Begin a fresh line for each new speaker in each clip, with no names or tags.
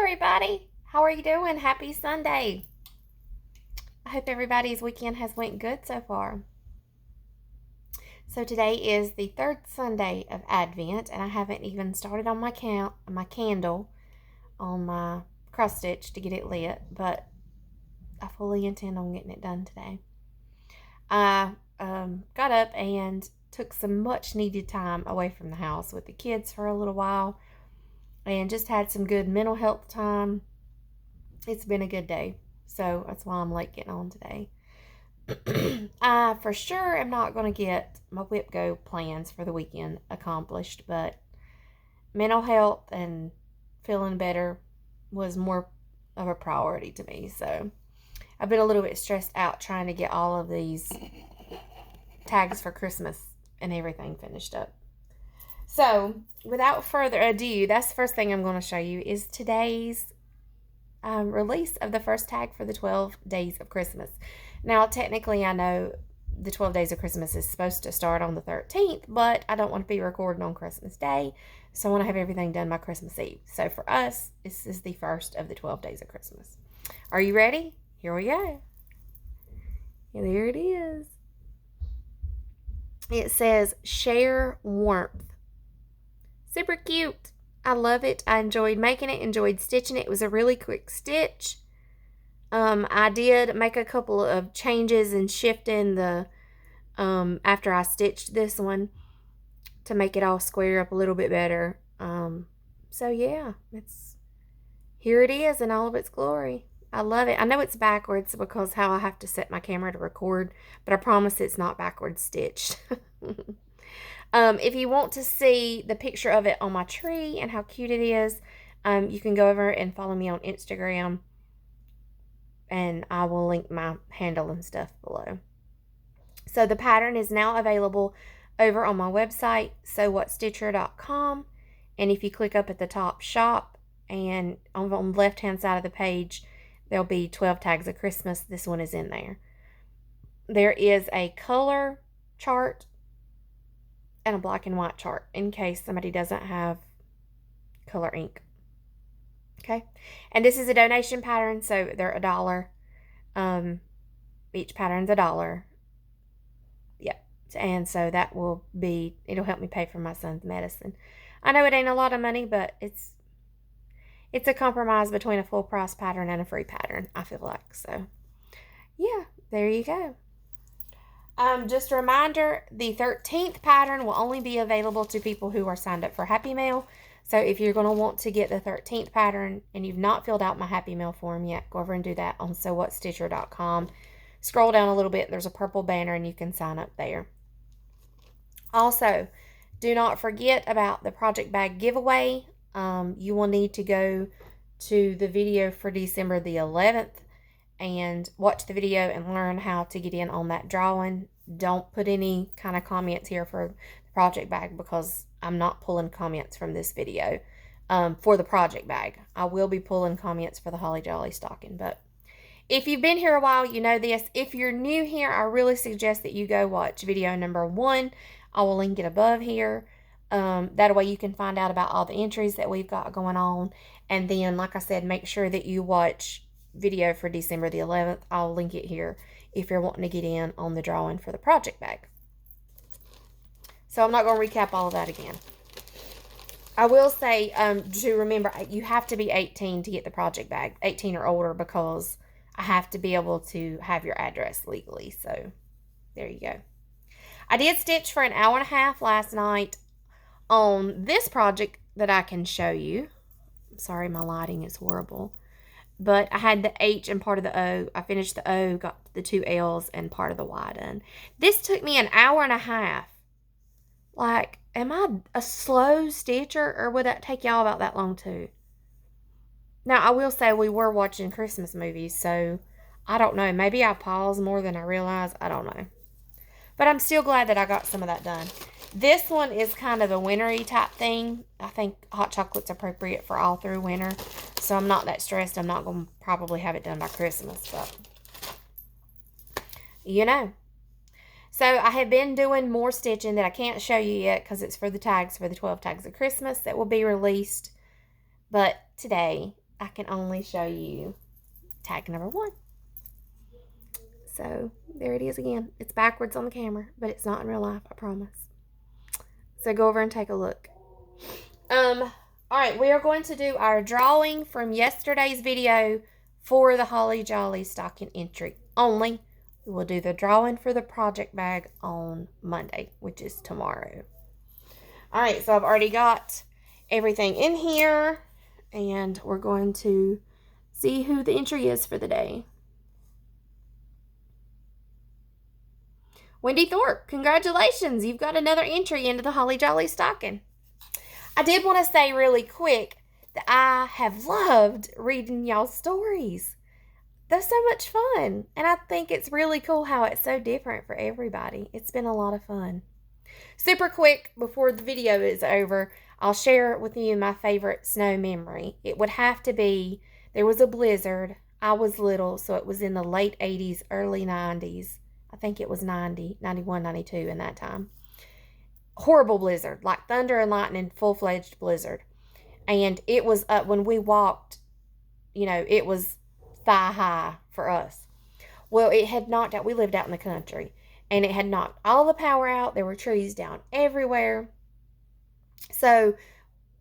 everybody. How are you doing? Happy Sunday. I hope everybody's weekend has went good so far. So today is the third Sunday of Advent, and I haven't even started on my candle on my cross stitch to get it lit, but I fully intend on getting it done today. I got up and took some much needed time away from the house with the kids for a little while and just had some good mental health time. It's been a good day, so that's why I'm late getting on today. I for sure am not going to get my whip go plans for the weekend accomplished, but mental health and feeling better was more of a priority to me. So I've been a little bit stressed out trying to get all of these tags for Christmas and everything finished up. So without further ado, that's the first thing I'm going to show you is today's release of the first tag for the 12 days of Christmas. Now, technically, I know the 12 days of Christmas is supposed to start on the 13th, but I don't want to be recording on Christmas Day, so I want to have everything done by Christmas Eve. So for us, this is the first of the 12 days of Christmas. Are you ready? Here we go. And there it is. It says, share warmth. Super cute. I love it. I enjoyed making it, enjoyed stitching it. It was a really quick stitch. I did make a couple of changes and shifting the, after I stitched this one to make it all square up a little bit better. So yeah, here it is in all of its glory. I love it. I know it's backwards because how I have to set my camera to record, but I promise it's not backwards stitched. If you want to see the picture of it on my tree and how cute it is, you can go over and follow me on Instagram, and I will link my handle and stuff below. So the pattern is now available over on my website, SewWhatStitcher.com, and if you click up at the top shop, and on the left-hand side of the page, there'll be 12 tags of Christmas. This one is in there. There is a color chart and a black and white chart in case somebody doesn't have color ink. Okay, and this is a donation pattern, so they're $1. Each pattern's $1. Yep, and so that will be, it'll help me pay for my son's medicine. I know it ain't a lot of money, but it's a compromise between a full price pattern and a free pattern, I feel like. So yeah, there you go. Just a reminder, the 13th pattern will only be available to people who are signed up for Happy Mail. So if you're going to want to get the 13th pattern and you've not filled out my Happy Mail form yet, go over and do that on SewWhatStitcher.com. Scroll down a little bit. There's a purple banner and you can sign up there. Also, do not forget about the project bag giveaway. You will need to go to the video for December the 11th and watch the video and learn how to get in on that drawing. Don't put any kind of comments here for the project bag because I'm not pulling comments from this video for the project bag. I will be pulling comments for the Holly Jolly stocking, but if you've been here a while, you know this. If you're new here, I really suggest that you go watch video number 1. I will link it above here. That way you can find out about all the entries that we've got going on. And then, like I said, make sure that you watch video for December the 11th. I'll link it here if you're wanting to get in on the drawing for the project bag. So I'm not going to recap all of that again. I will say to remember, you have to be 18 to get the project bag, 18 or older, because I have to be able to have your address legally. So there you go. I did stitch for an hour and a half last night on this project that I can show you. I'm sorry, my lighting is horrible. But I had the H and part of the O. I finished the O, got the 2 L's and part of the Y done. This took me an hour and a half. Like, am I a slow stitcher, or would that take y'all about that long too? Now, I will say we were watching Christmas movies, so I don't know. Maybe I paused more than I realized. I don't know. But I'm still glad that I got some of that done. This one is kind of a wintry type thing. I think hot chocolate's appropriate for all through winter. So I'm not that stressed. I'm not going to probably have it done by Christmas. But, you know. So I have been doing more stitching that I can't show you yet because it's for the tags, for the 12 tags of Christmas that will be released. But today I can only show you tag number 1. So there it is again. It's backwards on the camera, but it's not in real life, I promise. So go over and take a look. All right, we are going to do our drawing from yesterday's video for the Holly Jolly stocking entry only. We will do the drawing for the project bag on Monday, which is tomorrow. All right, so I've already got everything in here, and we're going to see who the entry is for the day. Wendy Thorpe, congratulations. You've got another entry into the Holly Jolly stocking. I did want to say really quick that I have loved reading y'all's stories. They're so much fun. And I think it's really cool how it's so different for everybody. It's been a lot of fun. Super quick, before the video is over, I'll share with you my favorite snow memory. It would have to be, there was a blizzard. I was little, so it was in the late 80s, early 90s. I think it was 90, 91, 92 in that time. Horrible blizzard, like thunder and lightning, full-fledged blizzard. And it was when we walked, it was thigh high for us. Well, it had knocked out, we lived out in the country, and it had knocked all the power out. There were trees down everywhere. So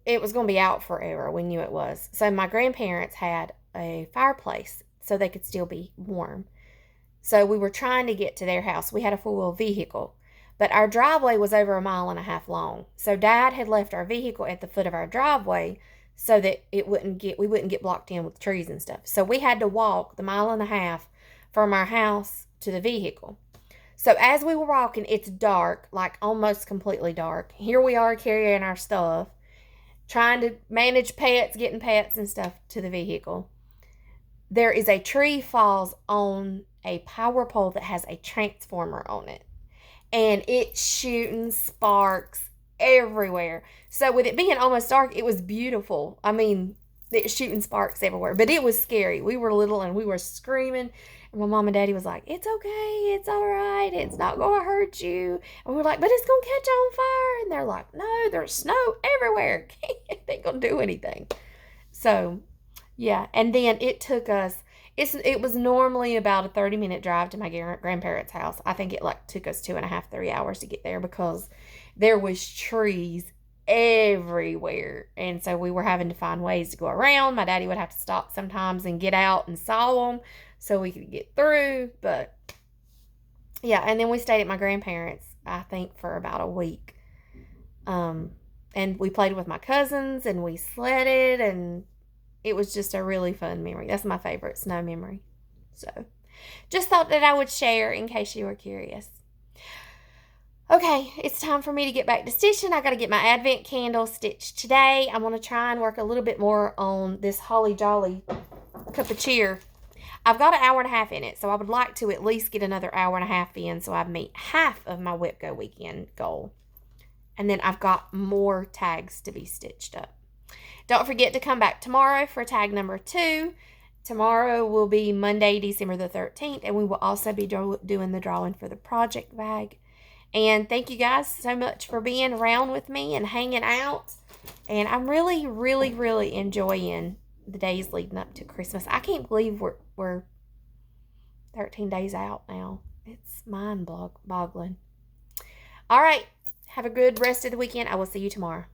it was going to be out forever. We knew it was. So my grandparents had a fireplace so they could still be warm. So we were trying to get to their house. We had a 4-wheel vehicle, but our driveway was over 1.5 miles long. So Dad had left our vehicle at the foot of our driveway so that we wouldn't get blocked in with trees and stuff. So we had to walk the 1.5 miles from our house to the vehicle. So as we were walking, it's dark, like almost completely dark. Here we are carrying our stuff, trying to manage pets, getting pets and stuff to the vehicle. There is a tree falls on a power pole that has a transformer on it. And it's shooting sparks everywhere. So with it being almost dark, it was beautiful. I mean, it's shooting sparks everywhere. But it was scary. We were little and we were screaming. And my mom and daddy was like, it's okay. It's all right. It's not going to hurt you. And we're like, but it's going to catch on fire. And they're like, no, there's snow everywhere. It ain't going to do anything. So, yeah. And then it took us, it was normally about a 30-minute drive to my grandparents' house. I think it took us 2.5, 3 hours to get there because there was trees everywhere. And so we were having to find ways to go around. My daddy would have to stop sometimes and get out and saw them so we could get through. But yeah, and then we stayed at my grandparents', I think, for about a week. And we played with my cousins and we sledded, and it was just a really fun memory. That's my favorite snow memory. So just thought that I would share in case you were curious. Okay, it's time for me to get back to stitching. I got to get my advent candle stitched today. I'm going to try and work a little bit more on this Holly Jolly cup of cheer. I've got 1.5 hours in it, so I would like to at least get another 1.5 hours in so I meet half of my Whip Go weekend goal. And then I've got more tags to be stitched up. Don't forget to come back tomorrow for tag number 2. Tomorrow will be Monday, December the 13th, and we will also be doing the drawing for the project bag. And thank you guys so much for being around with me and hanging out. And I'm really, really, really enjoying the days leading up to Christmas. I can't believe we're 13 days out now. It's mind-boggling. All right. Have a good rest of the weekend. I will see you tomorrow.